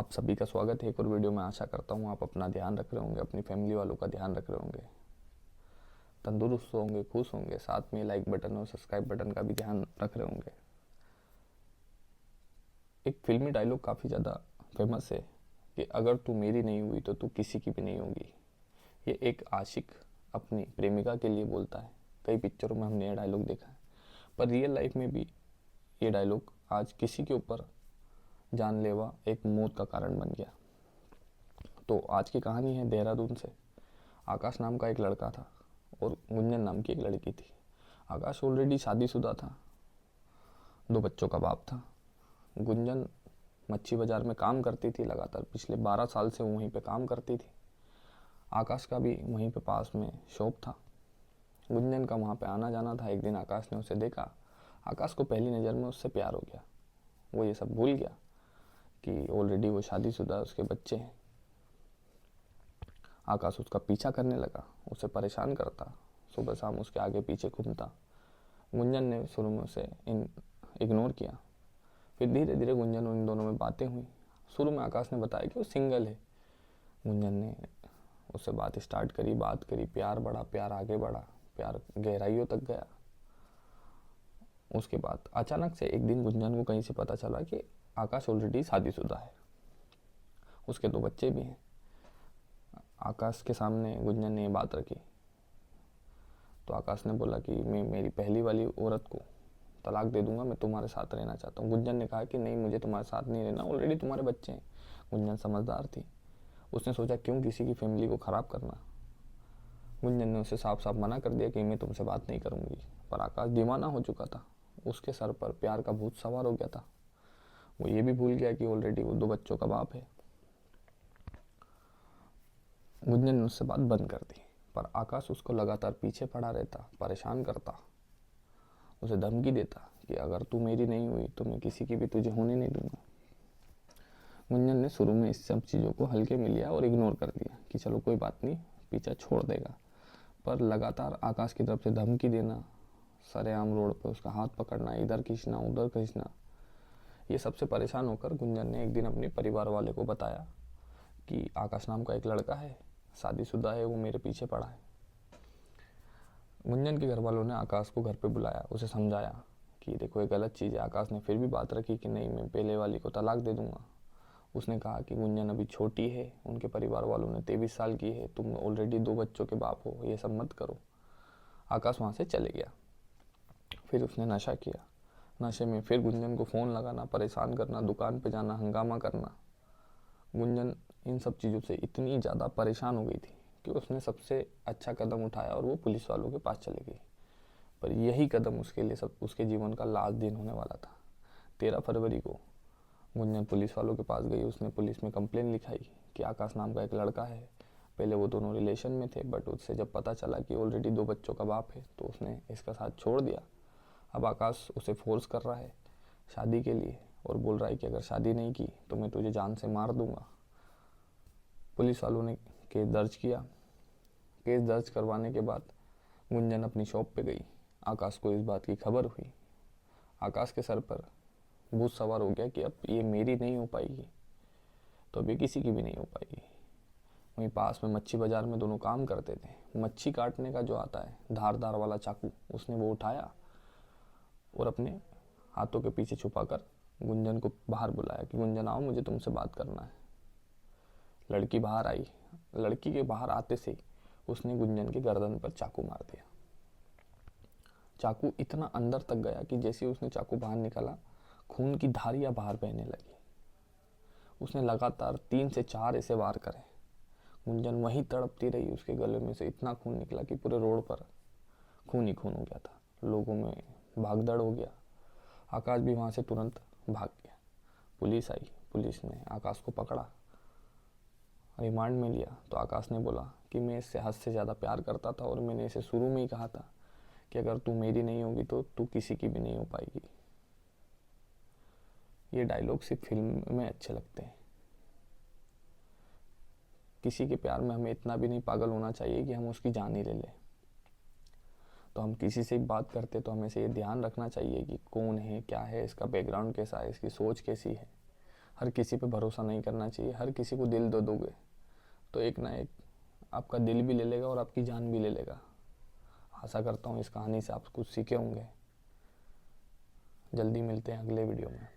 आप सभी का स्वागत है एक और वीडियो में। आशा करता हूँ आप अपना ध्यान रख रहे होंगे, अपनी फैमिली वालों का ध्यान रख रहे होंगे, तंदुरुस्त होंगे, खुश होंगे, साथ में लाइक बटन और सब्सक्राइब बटन का भी ध्यान रख रहे होंगे। एक फिल्मी डायलॉग काफ़ी ज़्यादा फेमस है कि अगर तू मेरी नहीं हुई तो तू किसी की भी नहीं होगी। ये एक आशिक अपनी प्रेमिका के लिए बोलता है। कई पिक्चरों में हमने ये डायलॉग देखा है, पर रियल लाइफ में भी ये डायलॉग आज किसी के ऊपर जानलेवा एक मौत का कारण बन गया। तो आज की कहानी है देहरादून से। आकाश नाम का एक लड़का था और गुंजन नाम की एक लड़की थी। आकाश ऑलरेडी शादीशुदा था, 2 बच्चों का बाप था। गुंजन मच्छी बाजार में काम करती थी, लगातार पिछले 12 साल से वहीं पे काम करती थी। आकाश का भी वहीं पे पास में शॉप था। गुंजन का वहाँ पे आना जाना था। एक दिन आकाश ने उसे देखा। आकाश को पहली नज़र में उससे प्यार हो गया। वो ये सब भूल गया कि ऑलरेडी वो शादीशुदा, उसके बच्चे हैं। आकाश उसका पीछा करने लगा, उसे परेशान करता, सुबह शाम उसके आगे पीछे घूमता। गुंजन ने शुरू में उसे इग्नोर किया, फिर धीरे धीरे गुंजन और इन दोनों में बातें हुई। शुरू में आकाश ने बताया कि वो सिंगल है। गुंजन ने उससे बात स्टार्ट करी, बात करी, प्यार बढ़ा, प्यार आगे बढ़ा, प्यार गहराइयों तक गया। उसके बाद अचानक से एक दिन गुंजन को कहीं से पता चला कि आकाश ऑलरेडी शादीशुदा है, उसके 2 बच्चे भी हैं। आकाश के सामने गुंजन ने ये बात रखी तो आकाश ने बोला कि मैं मेरी पहली वाली औरत को तलाक दे दूंगा, मैं तुम्हारे साथ रहना चाहता हूँ। गुंजन ने कहा कि नहीं, मुझे तुम्हारे साथ नहीं रहना, ऑलरेडी तुम्हारे बच्चे हैं। गुंजन समझदार थी, उसने सोचा क्यों किसी की फैमिली को ख़राब करना। गुंजन ने उसे साफ साफ मना कर दिया कि मैं तुमसे बात नहीं करूँगी। पर आकाश दीवाना हो चुका था, उसके सर पर प्यार का भूत सवार हो गया था। वो ये भी भूल गया कि ऑलरेडी वो 2 बच्चों का बाप है। गुंजन ने उससे बात बंद कर दी, पर आकाश उसको लगातार पीछे पड़ा रहता, परेशान करता, उसे धमकी देता कि अगर तू मेरी नहीं हुई तो मैं किसी की भी तुझे होने नहीं दूंगा। गुंजन ने शुरू में इस सब चीज़ों को हल्के में लिया और इग्नोर कर दिया कि चलो कोई बात नहीं, पीछा छोड़ देगा। पर लगातार आकाश की तरफ से धमकी देना, सरेआम रोड पर उसका हाथ पकड़ना, इधर खींचना उधर खींचना, ये सबसे परेशान होकर गुंजन ने एक दिन अपने परिवार वाले को बताया कि आकाश नाम का एक लड़का है, शादीशुदा है, वो मेरे पीछे पड़ा है। गुंजन के घर वालों ने आकाश को घर पे बुलाया, उसे समझाया कि देखो ये गलत चीज़ है। आकाश ने फिर भी बात रखी कि नहीं, मैं पहले वाली को तलाक दे दूंगा। उसने कहा कि गुंजन अभी छोटी है, उनके परिवार वालों ने 23 साल की है, तुम ऑलरेडी 2 बच्चों के बाप हो, ये सब मत करो। आकाश वहाँ से चले गया। फिर उसने नशा किया। नशे में फिर गुंजन को फ़ोन लगाना, परेशान करना, दुकान पे जाना, हंगामा करना। गुंजन इन सब चीज़ों से इतनी ज़्यादा परेशान हो गई थी कि उसने सबसे अच्छा कदम उठाया और वो पुलिस वालों के पास चली गई। पर यही कदम उसके लिए सब उसके जीवन का लास्ट दिन होने वाला था। 13 फरवरी को गुंजन पुलिस वालों के पास गई। उसने पुलिस में कंप्लेन लिखाई कि आकाश नाम का एक लड़का है। पहले वो दोनों रिलेशन में थे, बट उससे जब पता चला कि ऑलरेडी 2 बच्चों का बाप है तो उसने इसका साथ छोड़ दिया। अब आकाश उसे फोर्स कर रहा है शादी के लिए और बोल रहा है कि अगर शादी नहीं की तो मैं तुझे जान से मार दूंगा। पुलिस वालों ने केस दर्ज किया। केस दर्ज करवाने के बाद गुंजन अपनी शॉप पे गई। आकाश को इस बात की खबर हुई। आकाश के सर पर भूत सवार हो गया कि अब ये मेरी नहीं हो पाएगी तो अभी किसी की भी नहीं हो पाएगी। वहीं पास में मच्छी बाजार में दोनों काम करते थे। मच्छी काटने का जो आता है धारदार वाला चाकू, उसने वो उठाया और अपने हाथों के पीछे छुपाकर गुंजन को बाहर बुलाया कि गुंजन आओ, मुझे तुमसे बात करना है। लड़की बाहर आई। लड़की के बाहर आते से उसने गुंजन के गर्दन पर चाकू मार दिया। चाकू इतना अंदर तक गया कि जैसे उसने चाकू बाहर निकाला, खून की धारियां बाहर बहने लगी। उसने लगातार 3 से 4 ऐसे वार करे। गुंजन वहीं तड़पती रही। उसके गले में से इतना खून निकला कि पूरे रोड पर खून ही खून हो गया था। लोगों में भागदड़ हो गया। आकाश भी वहां से तुरंत भाग गया। पुलिस आई। पुलिस ने आकाश को पकड़ा, रिमांड में लिया तो आकाश ने बोला कि मैं इससे हद से ज़्यादा प्यार करता था और मैंने इसे शुरू में ही कहा था कि अगर तू मेरी नहीं होगी तो तू किसी की भी नहीं हो पाएगी। ये डायलॉग सिर्फ फिल्म में अच्छे लगते हैं। किसी के प्यार में हमें इतना भी नहीं पागल होना चाहिए कि हम उसकी जान ही ले लें। तो हम किसी से बात करते तो हमें से ये ध्यान रखना चाहिए कि कौन है, क्या है, इसका बैकग्राउंड कैसा है, इसकी सोच कैसी है। हर किसी पे भरोसा नहीं करना चाहिए। हर किसी को दिल दे दोगे तो एक ना एक आपका दिल भी ले लेगा और आपकी जान भी ले लेगा। आशा करता हूँ इस कहानी से आप कुछ सीखे होंगे। जल्दी मिलते हैं अगले वीडियो में।